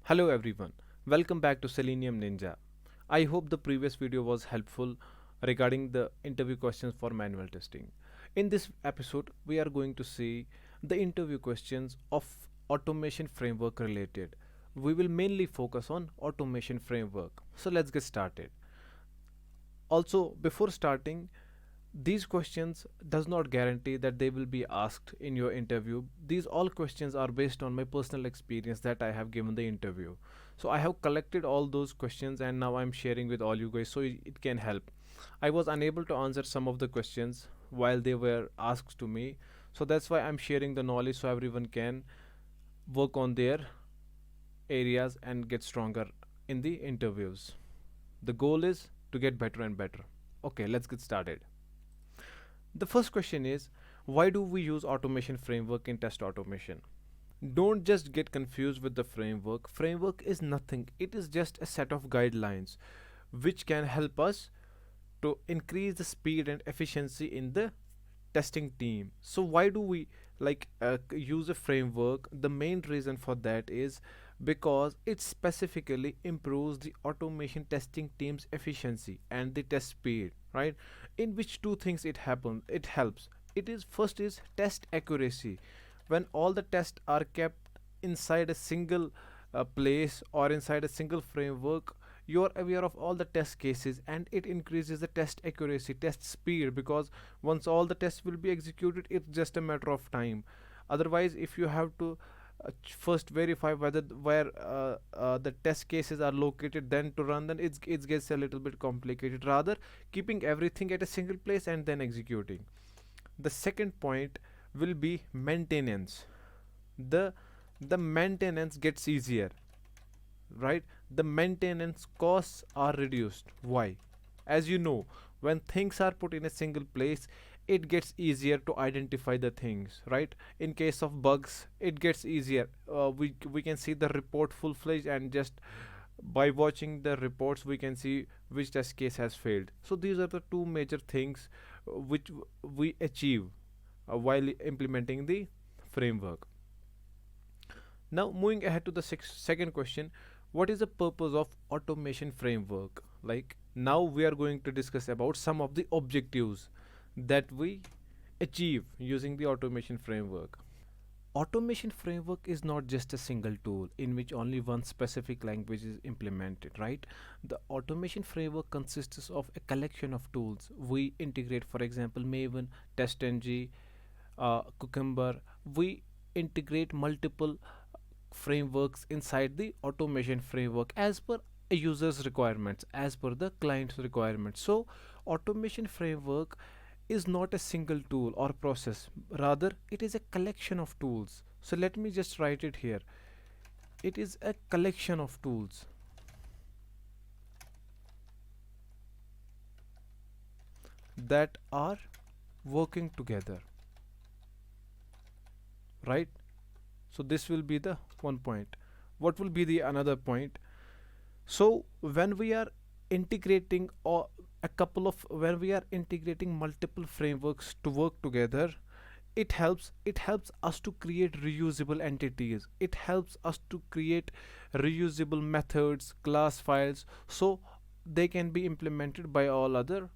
Hello everyone, welcome back to Selenium Ninja. I hope the previous video was helpful regarding the interview questions for manual testing. In this episode, we are going to see the interview questions of automation framework related. We will mainly focus on automation framework. So let's get started. Also, before starting, these questions does not guarantee that they will be asked in your interview. These all questions are based on my personal experience that I have given the interview. So I have collected all those questions and now I'm sharing with all you guys so it can help. I was unable to answer some of the questions while they were asked to me, so that's why I'm sharing the knowledge so everyone can work on their areas and get stronger in the interviews. The goal is to get better and better. Okay, let's get started. The first question is, why do we use automation framework in test automation? Don't just get confused with the framework. Framework is nothing. It is just a set of guidelines which can help us to increase the speed and efficiency in the testing team. So why do we use a framework? The main reason for that is because it specifically improves the automation testing team's efficiency and the test speed, right? In which two things it helps. It is first is test accuracy. When all the tests are kept inside a single place or inside a single framework, you are aware of all the test cases and it increases the test accuracy, test speed, because once all the tests will be executed, it's just a matter of time. Otherwise, if you have to first verify whether the test cases are located, then to run, then it gets a little bit complicated. Rather, keeping everything at a single place and then executing. The second point will be maintenance. The the maintenance gets easier, right? The maintenance costs are reduced. Why? As you know, when things are put in a single place, it gets easier to identify the things, right? In case of bugs, it gets easier. We can see the report full fledged, and just by watching the reports we can see which test case has failed. So these are the two major things which we achieve while implementing the framework. Now, moving ahead to the second question, what is the purpose of automation framework? Like, now we are going to discuss about some of the objectives that we achieve using the automation framework. Automation framework is not just a single tool in which only one specific language is implemented, right? The automation framework consists of a collection of tools we integrate. For example, Maven, TestNG, Cucumber. We integrate multiple frameworks inside the automation framework as per a user's requirements, as per the client's requirements. So automation framework is not a single tool or process, rather it is a collection of tools. So let me just write it here. It is a collection of tools that are working together, right? So this will be the one point. What will be the another point? So when we are integrating or a couple of when we are integrating multiple frameworks to work together, it helps us to create reusable entities. It helps us to create reusable methods, class files, so they can be implemented by all other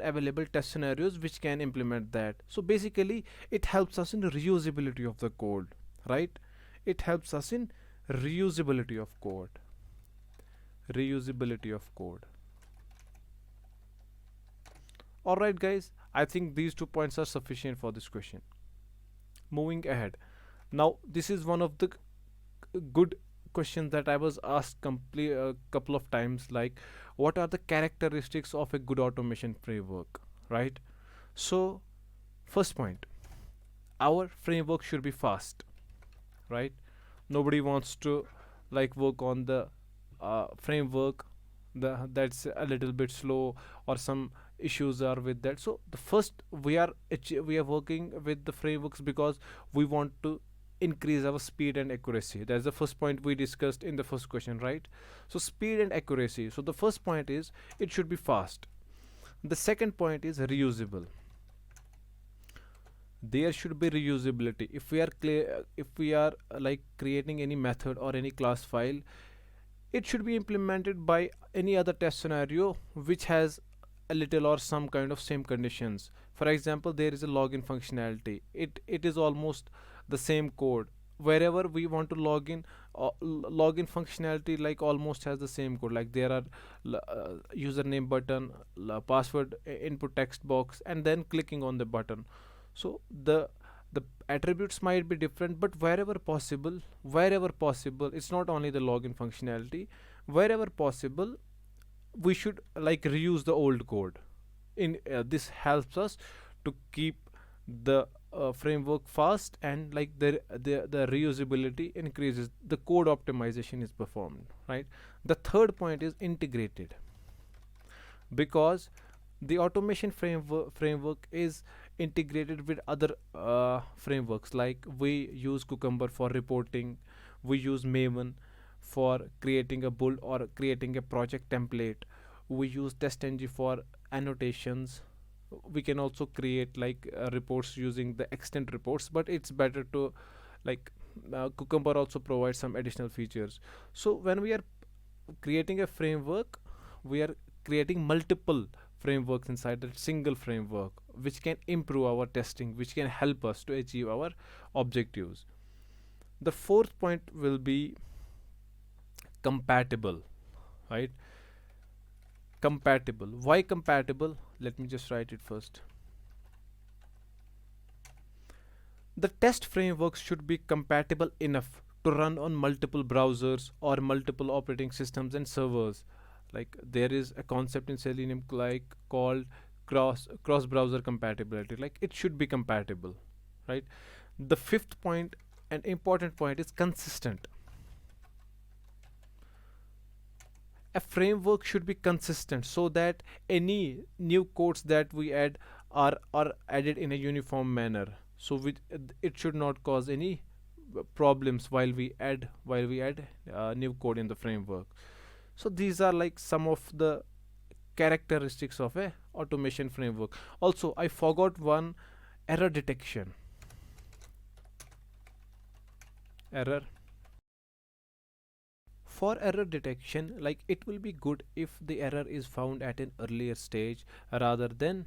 available test scenarios which can implement that. So basically, it helps us in reusability of the code, right? It helps us in reusability of code. Reusability of code. All right, guys. I think these 2 points are sufficient for this question. Moving ahead. Now, this is one of the good questions that I was asked complete a couple of times, like what are the characteristics of a good automation framework, right? So, first point, our framework should be fast, right? Nobody wants to work on the framework that's a little bit slow or some issues are with that. So the first, we are working with the frameworks because we want to increase our speed and accuracy. That's the first point we discussed in the first question, right? So speed and accuracy. So the first point is it should be fast. The second point is reusable. There should be reusability. If we are like creating any method or any class file, it should be implemented by any other test scenario which has a little or some kind of same conditions. For example, there is a login functionality. It is almost the same code. Wherever we want to login functionality like almost has the same code. Like there are username button, password input text box, and then clicking on the button. So the attributes might be different, but wherever possible, it's not only the login functionality. Wherever possible, we should like reuse the old code. In This helps us to keep the framework fast, and like the reusability increases, the code optimization is performed, right? The third point is integrated, because the automation framework is integrated with other frameworks. Like we use Cucumber for reporting, we use Maven for creating a build or creating a project template, we use TestNG for annotations. We can also create like reports using the extent reports, but it's better to like Cucumber also provides some additional features. So when we are creating a framework, we are creating multiple frameworks inside that single framework, which can improve our testing, which can help us to achieve our objectives. The fourth point will be compatible, right? Compatible. Why compatible? Let me just write it first. The test frameworks should be compatible enough to run on multiple browsers or multiple operating systems and servers. Like there is a concept in Selenium like called cross browser compatibility. Like it should be compatible, right? The fifth point, an important point, is consistent. A framework should be consistent so that any new codes that we add are added in a uniform manner. So it should not cause any problems while we add new code in the framework. So these are like some of the characteristics of a automation framework. Also, I forgot one: error detection. Error. For error detection, like it will be good if the error is found at an earlier stage rather than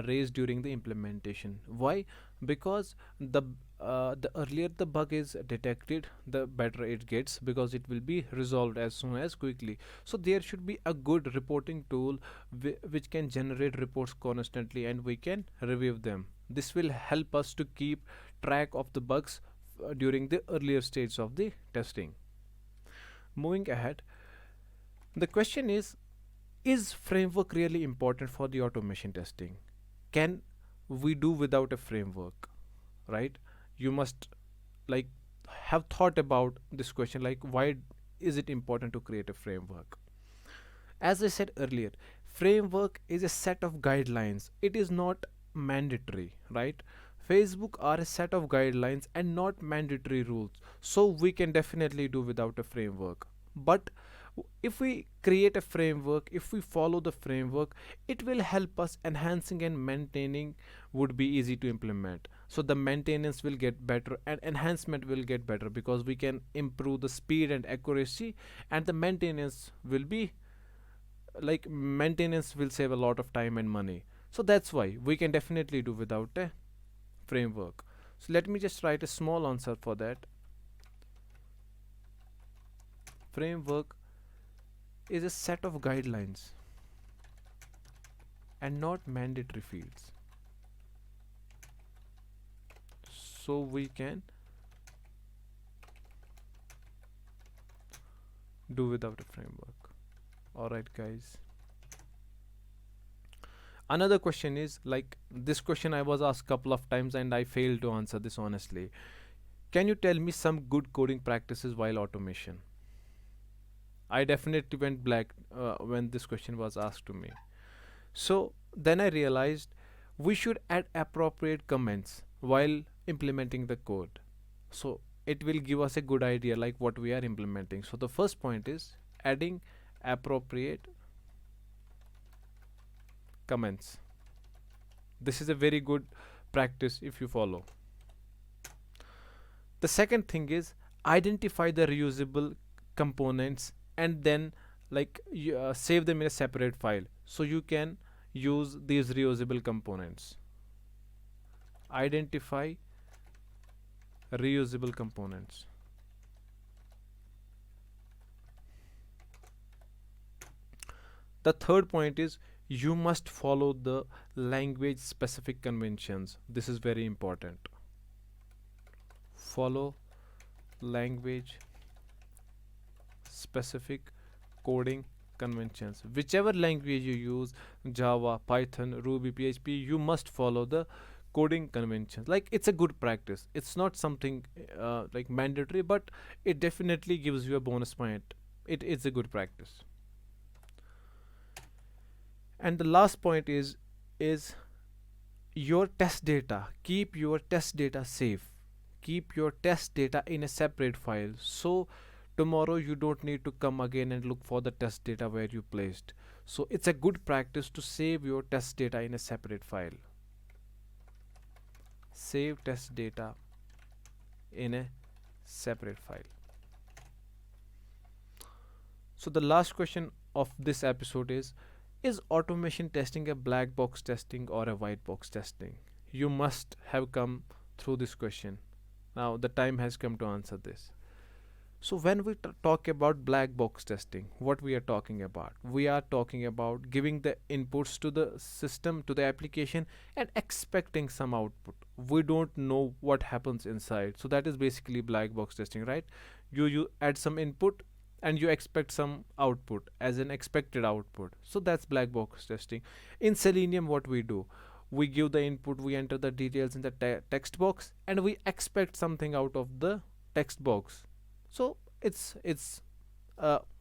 raised during the implementation. Why? Because the earlier the bug is detected, the better it gets, because it will be resolved as soon as quickly. So there should be a good reporting tool which can generate reports constantly, and we can review them. This will help us to keep track of the bugs during the earlier stage of the testing. Moving ahead, the question is framework really important for the automation testing? Can we do without a framework, right? You must like have thought about this question, like why is it important to create a framework? As I said earlier, framework is a set of guidelines. It is not mandatory, right? Facebook are a set of guidelines and not mandatory rules. So we can definitely do without a framework. But if we create a framework, if we follow the framework, it will help us. Enhancing and maintaining would be easy to implement. So the maintenance will get better and enhancement will get better, because we can improve the speed and accuracy, and the maintenance will save a lot of time and money. So that's why we can definitely do without a framework. So let me just write a small answer for that. Framework is a set of guidelines and not mandatory fields. So we can do without a framework. Alright guys. Another question is, like, this question I was asked couple of times and I failed to answer this honestly. Can you tell me some good coding practices while automation? I definitely went black when this question was asked to me. So then I realized we should add appropriate comments while implementing the code. So it will give us a good idea like what we are implementing. So the first point is adding appropriate comments. This is a very good practice if you follow. The second thing is identify the reusable components and then save them in a separate file so you can use these reusable components. Identify reusable components. The third point is you must follow the language specific conventions. This is very important. Follow language specific coding conventions. Whichever language you use, Java, Python, Ruby, PHP, you must follow the coding conventions. Like, it's a good practice. It's not something like mandatory, but it definitely gives you a bonus point. It's a good practice. And the last point is your test data. Keep your test data safe. Keep your test data in a separate file so tomorrow you don't need to come again and look for the test data where you placed. So it's a good practice to save your test data in a separate file. Save test data in a separate file. So the last question of this episode is automation testing a black box testing or a white box testing? You must have come through this question. Now the time has come to answer this. So when we talk about black box testing, what we are talking about? We are talking about giving the inputs to the system, to the application, and expecting some output. We don't know what happens inside. So that is basically black box testing, right? You add some input and you expect some output as an expected output. So that's black box testing. In Selenium, what we do, we give the input, we enter the details in the text box, and we expect something out of the text box. So it's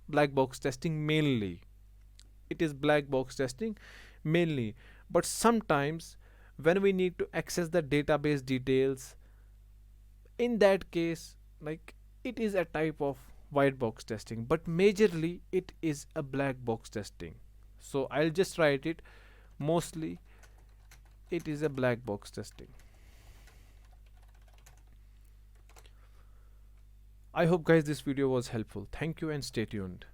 black box testing mainly. It is black box testing mainly. But sometimes when we need to access the database details, in that case, like, it is a type of white box testing, but majorly it is a black box testing. So I'll just write it, mostly it is a black box testing. I hope guys this video was helpful. Thank you and stay tuned.